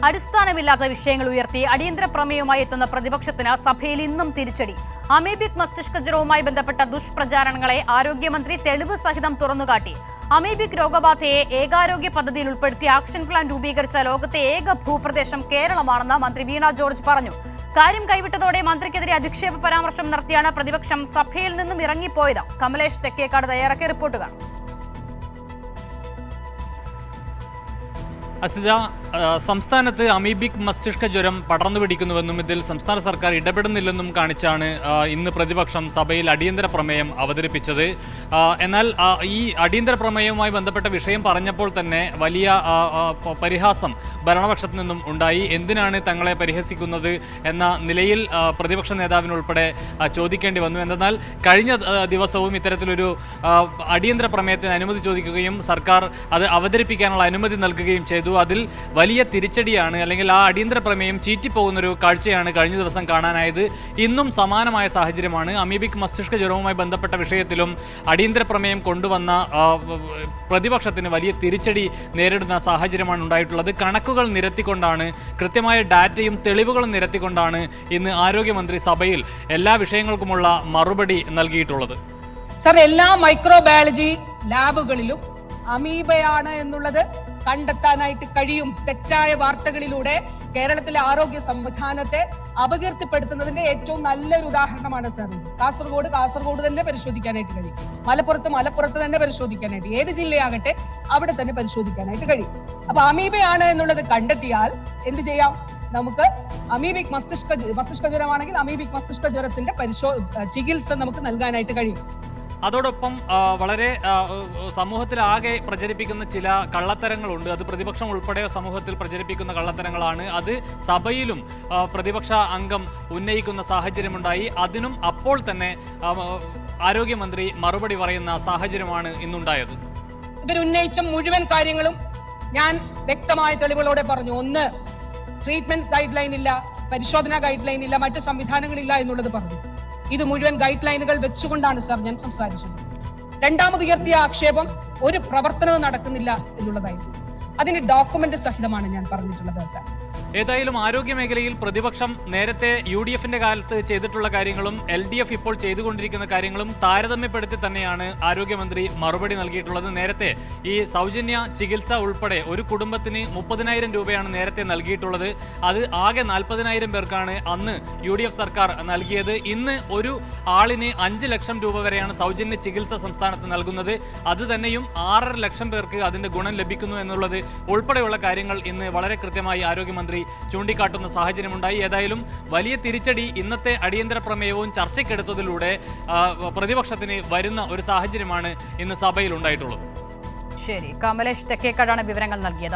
അടിസ്ഥാനമില്ലാത്ത വിഷയങ്ങൾ ഉയർത്തി അടിയന്തര പ്രമേയവുമായി എത്തുന്ന പ്രതിപക്ഷത്തിന് സഭയിൽ ഇന്നും തിരിച്ചടി. അമീബിക് മസ്തിഷ്ക ജ്വരവുമായി ബന്ധപ്പെട്ട ദുഷ്പ്രചാരണങ്ങളെ ആരോഗ്യമന്ത്രി തെളിവ് സഹിതം തുറന്നുകാട്ടി. അമീബിക് രോഗബാധയെ ഏകാരോഗ്യ പദ്ധതിയിൽ ഉൾപ്പെടുത്തി ആക്ഷൻ പ്ലാൻ രൂപീകരിച്ച ലോകത്തെ ഏക ഭൂപ്രദേശം കേരളമാണെന്ന് മന്ത്രി വീണ ജോർജ് പറഞ്ഞു. കാര്യം കൈവിട്ടതോടെ മന്ത്രിക്കെതിരെ അധിക്ഷേപ പരാമർശം നടത്തിയാണ് പ്രതിപക്ഷം സഭയിൽ നിന്നും ഇറങ്ങിപ്പോയത്. കമലേഷ് തെക്കേക്കാട് തയ്യാറാക്കിയ റിപ്പോർട്ടുകൾ. അസിത, സംസ്ഥാനത്ത് അമീബിക് മസ്തിഷ്ക ജ്വരം പടർന്നു പിടിക്കുന്നുവെന്നും ഇതിൽ സംസ്ഥാന സർക്കാർ ഇടപെടുന്നില്ലെന്നും കാണിച്ചാണ് ഇന്ന് പ്രതിപക്ഷം സഭയിൽ അടിയന്തര പ്രമേയം അവതരിപ്പിച്ചത്. എന്നാൽ ഈ അടിയന്തര പ്രമേയവുമായി ബന്ധപ്പെട്ട വിഷയം പറഞ്ഞപ്പോൾ തന്നെ വലിയ പരിഹാസം ഭരണപക്ഷത്തു നിന്നും ഉണ്ടായി. എന്തിനാണ് തങ്ങളെ പരിഹസിക്കുന്നത് എന്ന നിലയിൽ പ്രതിപക്ഷ നേതാവിനുൾപ്പെടെ ചോദിക്കേണ്ടി വന്നു. എന്നാൽ കഴിഞ്ഞ ദിവസവും ഇത്തരത്തിലൊരു അടിയന്തര പ്രമേയത്തിന് അനുമതി ചോദിക്കുകയും സർക്കാർ അത് അവതരിപ്പിക്കാനുള്ള അനുമതി നൽകുകയും ചെയ്തു. അതിൽ വലിയ തിരിച്ചടിയാണ്, അല്ലെങ്കിൽ ആ അടിയന്തര പ്രമേയം ചീറ്റിപ്പോകുന്നൊരു കാഴ്ചയാണ് കഴിഞ്ഞ ദിവസം കാണാനായത്. ഇന്നും സമാനമായ സാഹചര്യമാണ്. അമീബിക് മസ്തിഷ്ക ജ്വരവുമായി ബന്ധപ്പെട്ട വിഷയത്തിലും അടിയന്തര പ്രമേയം കൊണ്ടുവന്ന പ്രതിപക്ഷത്തിന് വലിയ തിരിച്ചടി നേരിടുന്ന സാഹചര്യമാണ് ഉണ്ടായിട്ടുള്ളത്. കണക്കുകൾ നിരത്തിക്കൊണ്ടാണ്, കൃത്യമായ ഡാറ്റയും തെളിവുകളും നിരത്തിക്കൊണ്ടാണ് ഇന്ന് ആരോഗ്യമന്ത്രി സഭയിൽ എല്ലാ വിഷയങ്ങൾക്കുമുള്ള മറുപടി നൽകിയിട്ടുള്ളത്. സർ, എല്ലാ മൈക്രോബയോളജി ലാബുകളിലും അമീബയാണ് എന്നുള്ളത് കണ്ടെത്താനായിട്ട് കഴിയും. തെറ്റായ വാർത്തകളിലൂടെ കേരളത്തിലെ ആരോഗ്യ സംവിധാനത്തെ അപകീർത്തിപ്പെടുത്തുന്നതിന്റെ ഏറ്റവും നല്ലൊരു ഉദാഹരണമാണ് സാർ. കാസർഗോഡ് തന്നെ പരിശോധിക്കാനായിട്ട് കഴിയും. മലപ്പുറത്ത് തന്നെ പരിശോധിക്കാനായിട്ട്, ഏത് ജില്ലയാകട്ടെ അവിടെ തന്നെ പരിശോധിക്കാനായിട്ട് കഴിയും. അപ്പൊ അമീബയാണ് എന്നുള്ളത് കണ്ടെത്തിയാൽ എന്ത് ചെയ്യാം? നമുക്ക് അമീബിക് മസ്തിഷ്ക ജ്വരമാണെങ്കിൽ അമീബിക് മസ്തിഷ്ക ജ്വരത്തിന്റെ ചികിത്സ നമുക്ക് നൽകാനായിട്ട് കഴിയും. അതോടൊപ്പം വളരെ സമൂഹത്തിലാകെ പ്രചരിപ്പിക്കുന്ന ചില കള്ളത്തരങ്ങളുണ്ട്. അത് പ്രതിപക്ഷം ഉൾപ്പെടെ സമൂഹത്തിൽ പ്രചരിപ്പിക്കുന്ന കള്ളത്തരങ്ങളാണ്. അത് സഭയിലും പ്രതിപക്ഷ അംഗം ഉന്നയിക്കുന്ന സാഹചര്യമുണ്ടായി. അതിനും അപ്പോൾ തന്നെ ആരോഗ്യമന്ത്രി മറുപടി പറയുന്ന സാഹചര്യമാണ് ഇന്നുണ്ടായത്. ഇവരുന്നയിച്ച മുഴുവൻ കാര്യങ്ങളും ഞാൻ വ്യക്തമായ തെളിവുകളോടെ പറഞ്ഞു. ഒന്ന്, ട്രീറ്റ്മെന്റ് ഗൈഡ് ലൈൻ ഇല്ല, പരിശോധനാ ഗൈഡ് ലൈൻ ഇല്ല, മറ്റ് സംവിധാനങ്ങളില്ല എന്നുള്ളത് പറഞ്ഞു. ഇത് മുഴുവൻ ഗൈഡ് ലൈനുകൾ വെച്ചുകൊണ്ടാണ് സാർ ഞാൻ സംസാരിച്ചത്. രണ്ടാമത് ഉയർത്തിയ ആക്ഷേപം ഒരു പ്രവർത്തനവും നടക്കുന്നില്ല എന്നുള്ളതായിരുന്നു. അതിന് ഡോക്യുമെന്റ് സഹിതമാണ് ഞാൻ പറഞ്ഞിട്ടുള്ളത് സാർ. ഏതായാലും ആരോഗ്യ മേഖലയിൽ പ്രതിപക്ഷം നേരത്തെ UDFന്റെ കാലത്ത് ചെയ്തിട്ടുള്ള കാര്യങ്ങളും LDF ഇപ്പോൾ ചെയ്തുകൊണ്ടിരിക്കുന്ന കാര്യങ്ങളും താരതമ്യപ്പെടുത്തി തന്നെയാണ് ആരോഗ്യമന്ത്രി മറുപടി നൽകിയിട്ടുള്ളത്. നേരത്തെ ഈ സൗജന്യ ചികിത്സ ഉൾപ്പെടെ ഒരു കുടുംബത്തിന് 30,000 രൂപയാണ് നേരത്തെ നൽകിയിട്ടുള്ളത്. അത് ആകെ 40,000 പേർക്കാണ് അന്ന് UDF സർക്കാർ നൽകിയത്. ഇന്ന് ഒരു ആളിന് 5 ലക്ഷം രൂപ വരെയാണ് സൗജന്യ ചികിത്സ സംസ്ഥാനത്ത് നൽകുന്നത്. അത് തന്നെയും 6.5 ലക്ഷം പേർക്ക് അതിന്റെ ഗുണം ലഭിക്കുന്നു എന്നുള്ളത് ഉൾപ്പെടെയുള്ള കാര്യങ്ങൾ ഇന്ന് വളരെ കൃത്യമായി ആരോഗ്യമന്ത്രി ചൂണ്ടിക്കാട്ടുന്ന സാഹചര്യമുണ്ടായി. ഏതായാലും വലിയ തിരിച്ചടി ഇന്നത്തെ അടിയന്തര പ്രമേയവും ചർച്ചയ്ക്കെടുത്തതിലൂടെ പ്രതിപക്ഷത്തിന് വരുന്ന ഒരു സാഹചര്യമാണ് ഇന്ന് സഭയിൽ ഉണ്ടായിട്ടുള്ളത്. ശരി, കമലേഷ് തെക്കേക്കാടാണ് വിവരങ്ങൾ നൽകിയത്.